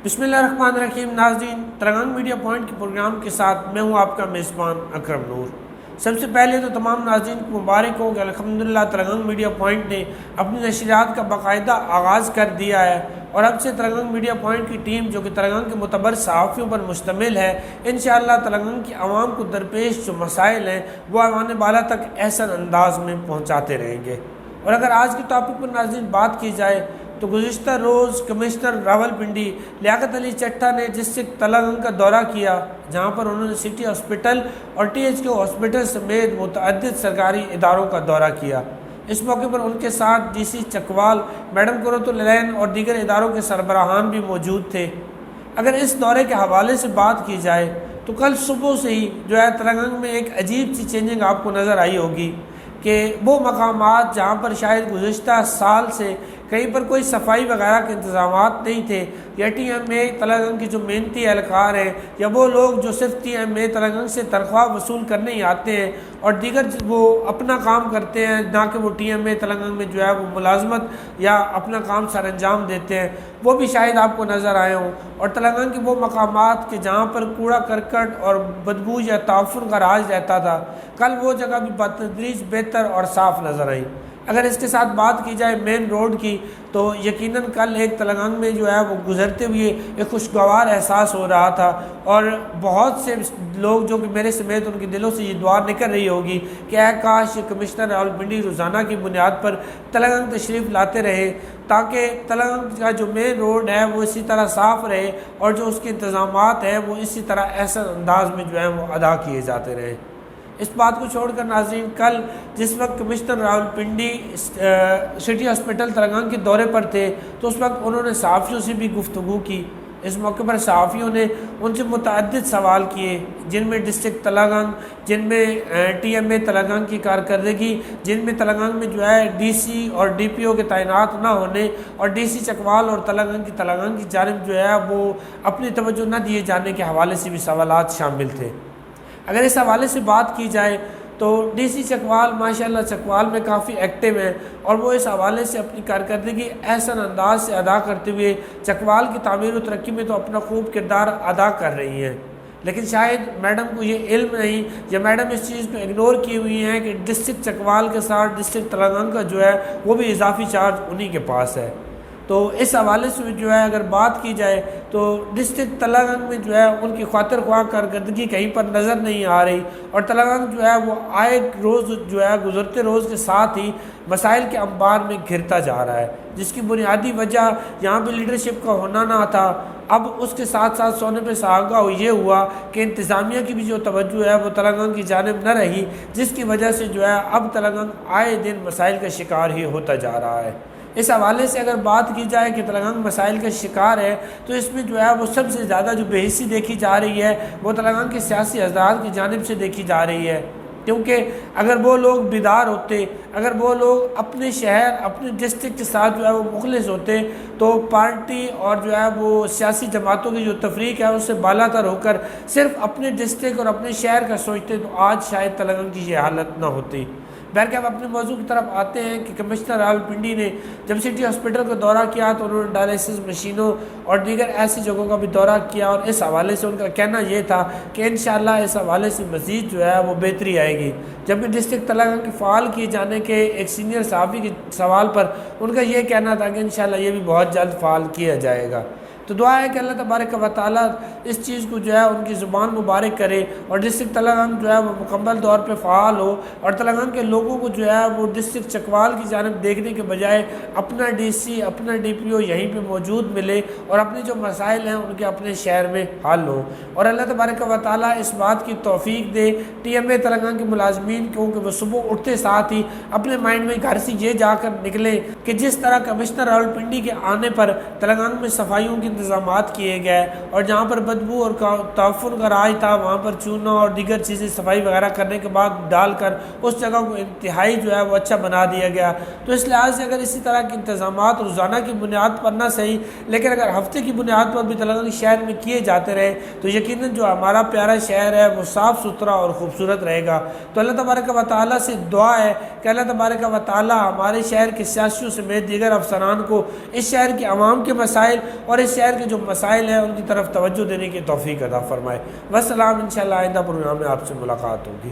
بسم اللہ الرحمن الرحیم۔ ناظرین، ترنگانگ میڈیا پوائنٹ کے پروگرام کے ساتھ میں ہوں آپ کا میزبان اکرم نور۔ سب سے پہلے تو تمام ناظرین کو مبارک ہو کہ الحمدللہ ترنگانگ میڈیا پوائنٹ نے اپنی نشریات کا باقاعدہ آغاز کر دیا ہے، اور اب سے ترنگانگ میڈیا پوائنٹ کی ٹیم جو کہ ترنگانگ کے معتبر صحافیوں پر مشتمل ہے، انشاءاللہ ترنگانگ کی عوام کو درپیش جو مسائل ہیں وہ ایوان بالا تک احسن انداز میں پہنچاتے رہیں گے۔ اور اگر آج کے ٹاپک پر ناظرین بات کی جائے تو گزشتہ روز کمشنر راولپنڈی لیاقت علی چٹھا نے ڈسٹرکٹ تلنگانگ کا دورہ کیا، جہاں پر انہوں نے سٹی ہاسپٹل اور ٹی ایچ کے ہاسپٹل سمیت متعدد سرکاری اداروں کا دورہ کیا۔ اس موقع پر ان کے ساتھ ڈی سی چکوال، میڈم قرۃ العین اور دیگر اداروں کے سربراہان بھی موجود تھے۔ اگر اس دورے کے حوالے سے بات کی جائے تو کل صبح سے ہی جو ہے تلنگانگ میں ایک عجیب سی چینجنگ آپ کو نظر آئی ہوگی کہ وہ مقامات جہاں پر شاید گزشتہ سال سے کہیں پر کوئی صفائی وغیرہ کے انتظامات نہیں تھے، یا ٹی ایم اے تلنگانگ کے جو محنتی اہلکار ہیں یا وہ لوگ جو صرف ٹی ایم اے تلنگانگ سے تنخواہ وصول کرنے ہی آتے ہیں اور دیگر وہ اپنا کام کرتے ہیں، نہ کہ وہ ٹی ایم اے تلنگانگ میں جو ہے وہ ملازمت یا اپنا کام سر انجام دیتے ہیں، وہ بھی شاید آپ کو نظر آئے ہوں۔ اور تلنگانگ کے وہ مقامات کہ جہاں پر کوڑا کرکٹ اور بدبو یا تعفن کا راج رہتا تھا، کل وہ جگہ بھی بتدریج بہتر اور صاف نظر آئی۔ اگر اس کے ساتھ بات کی جائے مین روڈ کی تو یقیناً کل ایک تلنگانگ میں جو ہے وہ گزرتے ہوئے ایک خوشگوار احساس ہو رہا تھا، اور بہت سے لوگ جو کہ میرے سمیت ان کے دلوں سے یہ دعا نکل رہی ہوگی کہ اے کاش یہ کمشنر راولپنڈی روزانہ کی بنیاد پر تلنگانگ تشریف لاتے رہے، تاکہ تلنگانگ کا جو مین روڈ ہے وہ اسی طرح صاف رہے اور جو اس کے انتظامات ہیں وہ اسی طرح احسن انداز میں جو ہے وہ ادا کیے جاتے رہے۔ اس بات کو چھوڑ کر ناظرین، کل جس وقت کمشنر راولپنڈی سٹی ہاسپٹل تلنگانگ کے دورے پر تھے تو اس وقت انہوں نے صحافیوں سے بھی گفتگو کی۔ اس موقع پر صحافیوں نے ان سے متعدد سوال کیے، جن میں ڈسٹرکٹ تلنگانگ، جن میں ٹی ایم اے تلنگانگ کی کارکردگی، جن میں تلنگانگ میں جو ہے ڈی سی اور ڈی پی او کے تعینات نہ ہونے اور ڈی سی چکوال اور تلنگانگ کی جانب جو ہے وہ اپنی توجہ نہ دیے جانے کے حوالے سے بھی سوالات شامل تھے۔ اگر اس حوالے سے بات کی جائے تو ڈی سی چکوال ماشاءاللہ چکوال میں کافی ایکٹیو ہیں، اور وہ اس حوالے سے اپنی کارکردگی احسن انداز سے ادا کرتے ہوئے چکوال کی تعمیر و ترقی میں تو اپنا خوب کردار ادا کر رہی ہیں، لیکن شاید میڈم کو یہ علم نہیں یا میڈم اس چیز کو اگنور کی ہوئی ہیں کہ ڈسٹرکٹ چکوال کے ساتھ ڈسٹرکٹ تلنگانگ کا جو ہے وہ بھی اضافی چارج انہی کے پاس ہے۔ تو اس حوالے سے جو ہے اگر بات کی جائے تو ڈسٹرکٹ تلنگانگ میں جو ہے ان کی خاطر خواہ کارکردگی کہیں پر نظر نہیں آ رہی، اور تلنگانگ جو ہے وہ آئے روز جو ہے گزرتے روز کے ساتھ ہی مسائل کے انبار میں گھرتا جا رہا ہے، جس کی بنیادی وجہ یہاں پہ لیڈرشپ کا ہونا نہ تھا۔ اب اس کے ساتھ ساتھ سونے پہ سہاگا یہ ہوا کہ انتظامیہ کی بھی جو توجہ ہے وہ تلنگانگ کی جانب نہ رہی، جس کی وجہ سے جو ہے اب تلنگانگ آئے دن مسائل کا شکار ہی ہوتا جا رہا ہے۔ اس حوالے سے اگر بات کی جائے کہ تلنگانگ مسائل کا شکار ہے تو اس میں جو ہے وہ سب سے زیادہ جو بے حسی دیکھی جا رہی ہے وہ تلنگانگ کے سیاسی حضرات کی جانب سے دیکھی جا رہی ہے، کیونکہ اگر وہ لوگ بیدار ہوتے، اگر وہ لوگ اپنے شہر اپنے ڈسٹرکٹ کے ساتھ جو ہے وہ مخلص ہوتے تو پارٹی اور جو ہے وہ سیاسی جماعتوں کی جو تفریق ہے اس سے بالا تر ہو کر صرف اپنے ڈسٹرکٹ اور اپنے شہر کا سوچتے تو آج شاید تلنگانگ کی یہ حالت نہ ہوتی۔ بہرکیف اپنے موضوع کی طرف آتے ہیں کہ کمشنر راولپنڈی نے جب سٹی ہاسپٹل کا دورہ کیا تو انہوں نے ڈائلسس مشینوں اور دیگر ایسی جگہوں کا بھی دورہ کیا، اور اس حوالے سے ان کا کہنا یہ تھا کہ انشاءاللہ اس حوالے سے مزید جو ہے وہ بہتری آئے گی۔ جبکہ ڈسٹرکٹ تلنگانگ کے فعال کیے جانے کے ایک سینئر صحافی کے سوال پر ان کا یہ کہنا تھا کہ انشاءاللہ یہ بھی بہت جلد فعال کیا جائے گا۔ تو دعا ہے کہ اللہ تبارک و تعالیٰ اس چیز کو جو ہے ان کی زبان مبارک کرے اور ڈسٹرکٹ تلنگانگ جو ہے وہ مکمل طور پہ فعال ہو، اور تلنگانگ کے لوگوں کو جو ہے وہ ڈسٹرکٹ چکوال کی جانب دیکھنے کے بجائے اپنا ڈی سی اپنا ڈی پی او یہیں پہ موجود ملے اور اپنے جو مسائل ہیں ان کے اپنے شہر میں حل ہوں۔ اور اللہ تبارک و تعالیٰ اس بات کی توفیق دے ٹی ایم اے تلنگانگ کے ملازمین کو کہ وہ صبح اٹھتے ساتھ ہی اپنے مائنڈ میں گھر سے یہ جا کر نکلیں کہ جس طرح کمشنر راولپنڈی کے آنے پر تلنگانگ میں صفائیوں کی انتظامات کیے گئے، اور جہاں پر بدبو اور تعفن کا راج تھا وہاں پر چونا اور دیگر چیزیں صفائی وغیرہ کرنے کے بعد ڈال کر اس جگہ کو انتہائی جو ہے وہ اچھا بنا دیا گیا۔ تو اس لحاظ سے اگر اسی طرح کے انتظامات روزانہ کی بنیاد پر نہ صحیح لیکن اگر ہفتے کی بنیاد پر بھی تلنگانگ شہر میں کیے جاتے رہے تو یقیناً جو ہمارا پیارا شہر ہے وہ صاف ستھرا اور خوبصورت رہے گا۔ تو اللہ تبارک و تعالیٰ سے دعا ہے کہ اللہ تبارک و تعالیٰ ہمارے شہر کے سیاسیوں سمیت دیگر افسران کو اس شہر کے عوام کے مسائل اور اس شہر شہر کے جو مسائل ہیں ان کی طرف توجہ دینے کی توفیق عطا فرمائے۔ والسلام، انشاءاللہ آئندہ پروگرام میں آپ سے ملاقات ہوگی۔